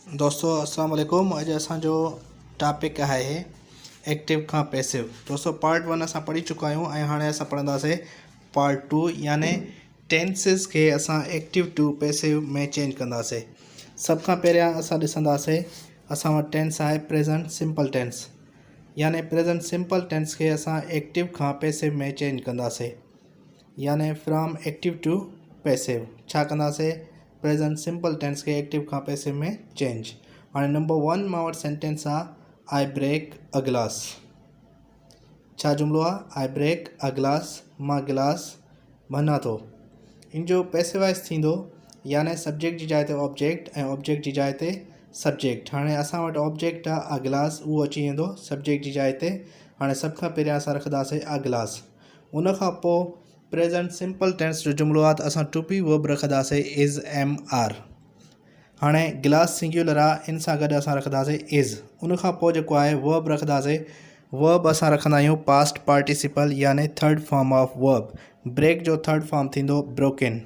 दोस्तों अस्सलाम वालेकुम। अॼु असांजो टॉपिक आहे एक्टिव खां पैसिव। दोस्तों पार्ट 1 असां पढ़ी चुका आहियूं ऐं हाणे असां पढ़ंदासीं पार्ट 2 यानी टेंसिस खे असां एक्टिव टू पैसिव में चेंज कंदासीं। सभ खां पहिरियां असां ॾिसंदासीं असां वटि टेंस आहे प्रेजेंट सिंपल टेंस, यानी प्रेजेंट सिंपल टेंस खे असां एक्टिव खां पैसिव में चेंज कंदासीं, यानी फ्रॉम एक्टिव टू पैसिव। छा कंदासीं? प्रेजेंट सिंपल टेंस के एक्टिव का पैसिव में चेंज। और नंबर 1 मां वटि सेंटेंस आ आई ब्रेक अ ग्लास। छा जुमलो आ? आई ब्रेक अ ग्लास, मां गिलास भञा थो। इन जो पैसिवाइज थींदो, यानी सब्जेक्ट की जाइ ते ऑब्जेक्ट ऐं ऑब्जेक्ट की जाइ ते सब्जेक्ट। हाणे असां वटि ऑब्जेक्ट आ अ ग्लास, उहो अची वेंदो सब्जेक्ट की जाइ ते। हाणे सब खां पहिरियां असां रखंदासीं अ ग्लास। उन खां पोइ प्रेजेंट सिंपल टेंस जो जुमलो आहे त असां टू बी वर्ब रखंदासीं इज़ एम आर। हाणे गिलास सिंगुलर आहे, इन सां गॾु असां रखंदासीं इज़। उन खां पोइ जेको आहे वर्ब रखंदासीं। वर्ब असां रखंदा आहियूं पास्ट पार्टिसिपल यानी third form of verb. Break जो थर्ड फॉर्म थींदो ब्रोकन।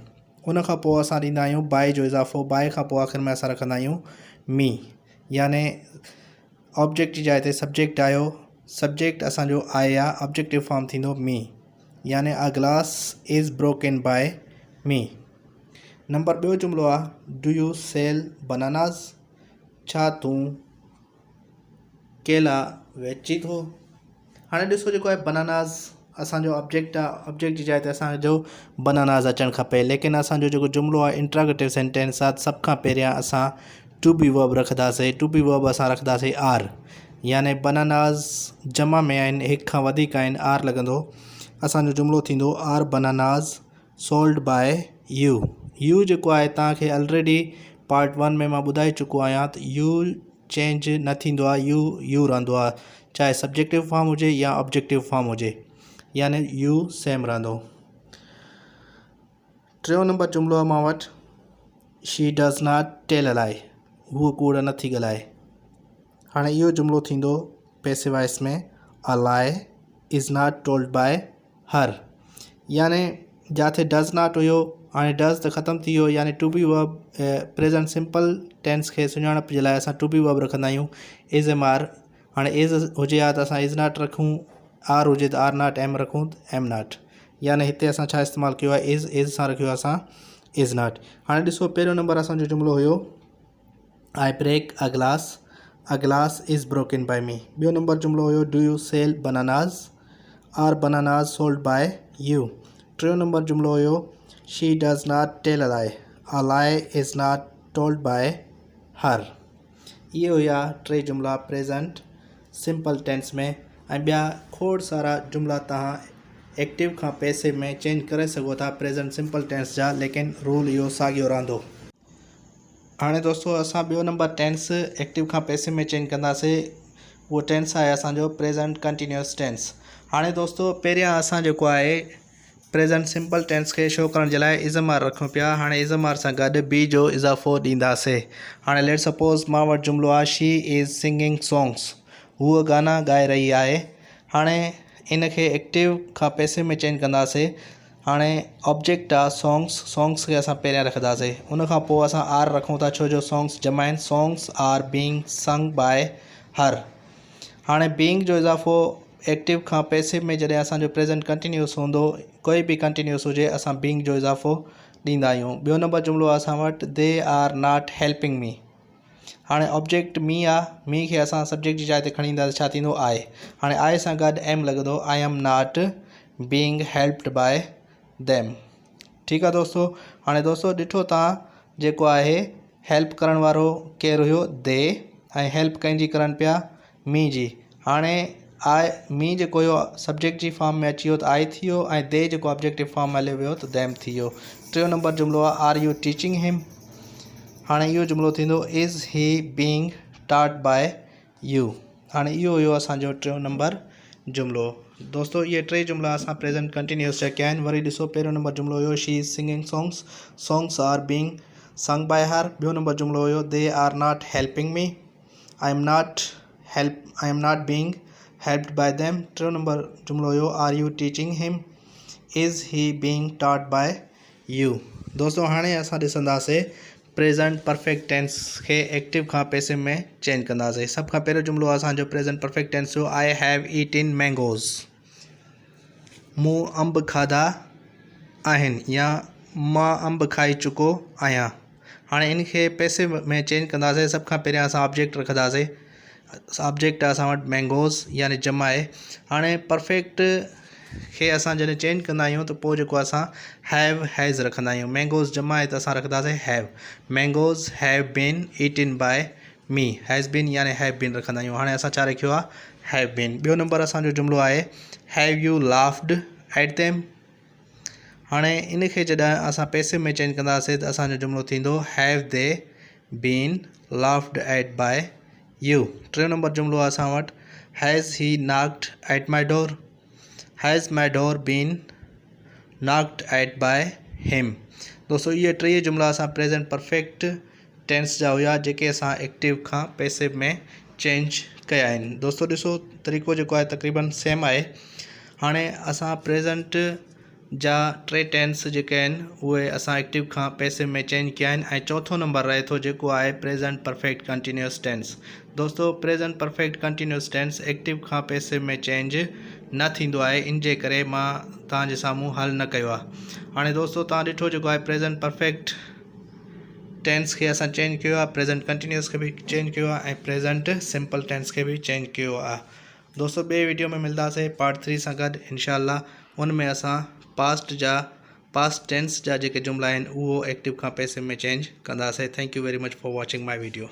उन खां पोइ असां ॾींदा आहियूं बाय जो इज़ाफ़ो। बाय खां पोइ आख़िर में असां रखंदा आहियूं मी, यानी ऑब्जेक्ट जी जाइ ते सब्जेक्ट आयो। सब्जेक्ट असांजो आहे या ऑब्जेक्टिव फॉर्म थींदो मी, यानी a glass is broken by me. Number 2 जुमलो आहे डू यू सेल बनानास। छा तूं केला वेची थो? हाणे ॾिसो जेको आहे बनानास असांजो ऑब्जेक्ट आहे, ऑब्जेक्ट जी जाइ ते असांजो बनानास अचणु खपे। लेकिन असांजो जेको जुमलो आहे इंट्रागेटिव सेंटेंस आहे, सभ खां पहिरियां असां टू बी वर्ब रखंदासीं। टू बी वर्ब असां रखंदासीं आर, यानी बनानास जमा में आहिनि, हिक खां वधीक आहिनि, आर लॻंदो। असांजो जुमलो थींदो are bananas sold by you. You जेको आहे तव्हांखे ऑलरेडी पार्ट 1 में मां ॿुधाए चुको आहियां त यू चेंज न थींदो आहे, यू रहंदो आहे, चाहे सब्जेक्टिव फॉर्म हुजे या ऑब्जेक्टिव फॉर्म हुजे, यानी यू सेम रहंदो। 3 नंबर जुमलो आहे मां वटि she does not tell a lie. हूअ कूड़ नथी ॻाल्हाए। हाणे इहो जुमलो थींदो पैसिव वॉइस में अ lie is not told by हर, यानी जिथे डज़ नॉट हुयो हाणे डज़ त ख़त्म थी वियो, यानी to be verb present simple tense खे सुञाणप जे लाइ असां टू बी वर्ब रखंदा आहियूं इज़ एम आर। हाणे इज़ हुजे हा त असां इज़ नॉट रखूं, आर हुजे त आर नॉट, एम रखूं त एम नॉट, यानी हिते असां छा इस्तेमालु कयो आहे इज़ सां रखियो आहे असां इज़ नॉट। हाणे ॾिसो पहिरियों नंबर असांजो जुमलो हुयो I break a glass is broken by me. ॿियो नंबर जुमलो हुयो do you sell bananas, are bananas sold by you. 3 number जुमलो हुयो she does not tell a lie is not told by हर। ये हुआ 3 जुमला प्रेजेंट सिंपल टेंस में। ऐं ॿिया खोड़ सारा जुमला तव्हां एक्टिव खां पैसिव में चेंज करे सघो था प्रेजेंट सिंपल टेंस जा, लेकिन रूल इहो साॻियो रहंदो। हाणे दोस्तों असां ॿियो नंबर टेंस एक्टिव खां पैसिव में चेंज कंदासीं। उहो टेंस आहे असांजो प्रेजेंट कंटिन्यूअस टेंस। हाणे दोस्तों पहिरियां असां जेको आहे प्रेजेंट सिंपल टेंस के शो करण जे लाइ इज़म आर रखूं पिया। हाणे इज़म आर सां गॾु बी जो इज़ाफ़ो ॾींदासीं। हाणे लेट सपोज़ मां वटि जुमलो आहे शी इज़ सिंगिंग सॉन्ग्स। हूअ गाना ॻाए रही आहे। हाणे इन खे एक्टिव खां पैसिव में चेंज कंदासीं। हाणे ऑब्जेक्ट आहे सॉन्ग्स खे असां पहिरियां रखंदासीं। उन खां पोइ असां आर रखूं था, छो जो सॉन्ग्स जमा आहिनि। Songs are being sung by her. हाणे बीइंग जो इज़ाफ़ो एक्टिव खां पैसिव में जॾहिं असांजो प्रेजेंट कंटिन्यूअस हूंदो, कोई भी कंटिन्यूअस हुजे, असां बीइंग जो इज़ाफ़ो ॾींदा आहियूं। ॿियो नंबर जुमलो आहे असां वटि दे आर नॉट हेल्पिंग मी। हाणे ऑब्जेक्ट मी आहे, मी खे असां सब्जेक्ट जी जाइ ते खणी ईंदासीं, छा थींदो आहे। हाणे आहे सां गॾु एम लॻंदो, I am not being helped by them. ठीकु आहे दोस्तों। हाणे दोस्तों ॾिठो तव्हां जेको आहे हेल्प करण वारो केरु हुयो? दे। ऐं हेल्प कंहिंजी करनि पिया? मी जी। हाणे आई मी जेको हुयो सब्जेक्ट जी फॉर्म में अची वियो त आई थी वियो, ऐं दे जेको ऑब्जेक्टिव फॉर्म में हलियो वियो त देम थी वियो। 3 नंबर जुमलो आहे आर यू टीचिंग हिम। हाणे इहो जुमलो थींदो is he being taught by U. हाणे इहो हुयो असांजो 3 नंबर जुमलो। दोस्तों इहे 3 जुमला असां प्रेजेंट कंटिन्यूअस जा कया आहिनि। वरी ॾिसो पहिरियों नंबर जुमलो हुयो she is singing songs are being sung by her. ॿियो नंबर जुमलो हुयो they are not helping me, I am not being helped by them. 3 number जुमलो हुयो are you teaching him, is he being taught by you. दोस्तों हाणे असां ॾिसंदासीं present perfect tense खे एक्टिव खां पैसिव में चेंज कंदासीं। सब खां पहिरियों जुमिलो असांजो प्रेजेंट परफेक्ट टेंस जो आई हैव ईटिन मैंगोज़, मूं अंब खाधा आहिनि या मां अंब खाई चुको आहियां। हाणे इनखे पैसिव में चेंज कंदासीं। सब खां पहिरियों असां ऑब्जेक्ट रखंदासीं। ऑब्जेक्ट असां वटि मैंगोज़ यानी जमा आहे। हाणे परफेक्ट खे असां जॾहिं चेंज कंदा आहियूं त पोइ जेको असां हैव हैज़ रखंदा आहियूं। मैंगोज़ जमा आहे त असां रखंदासीं have. Mangoes have been eaten by me, has been यानी हैव बीन रखंदा आहियूं। हाणे असां छा रखियो आहे, हैव बीन। ॿियो नंबर असांजो जुमिलो आहे have U laughed at them. हाणे इनखे जॾहिं असां पैसिव में चेंज कंदासीं त असांजो जुमिलो थींदो have they been laughed at by you. टियों नंबर जुमिलो आहे असां वटि has he knocked at my door. Has my door been knocked at by him. दोस्तों इहे टे जुमिला असां प्रेजेंट परफेक्ट टेंस जा हुआ जेके असां एक्टिव खां पैसिव में चेंज कया आहिनि। दोस्तों ॾिसो तरीक़ो जेको आहे तक़रीबन सेम आहे। हाणे असां प्रेजेंट जा टे टेंस जेके आहिनि उहे असां एक्टिव खां पैसिव में चेंज कया आहिनि। ऐं चौथों नंबर रहे थो जेको आहे प्रेजेंट परफेक्ट कंटिन्यूअस टेंस। दोस्तों present perfect continuous tense active खां पैसिव में चेंज न थींदो आहे, इन जे करे मां तव्हांजे साम्हूं हल न कयो आहे। हाणे दोस्तों तव्हां ॾिठो जेको आहे प्रेजेंट परफेक्ट टेंस खे असां चेंज कयो आहे, प्रेजेंट कंटिन्यूअस खे बि चेंज कयो आहे ऐं प्रेजेंट सिंपल टेंस खे बि चेंज कयो आहे। दोस्तों ॿिए वीडियो में मिलंदासीं पार्ट 3 सां गॾु इंशाअल्लाह। उन में असां पास्ट टेंस जा जेके जुमिला आहिनि उहो एक्टिव खां पैसिव में चेंज कंदासीं। Thank U very much for watching my video.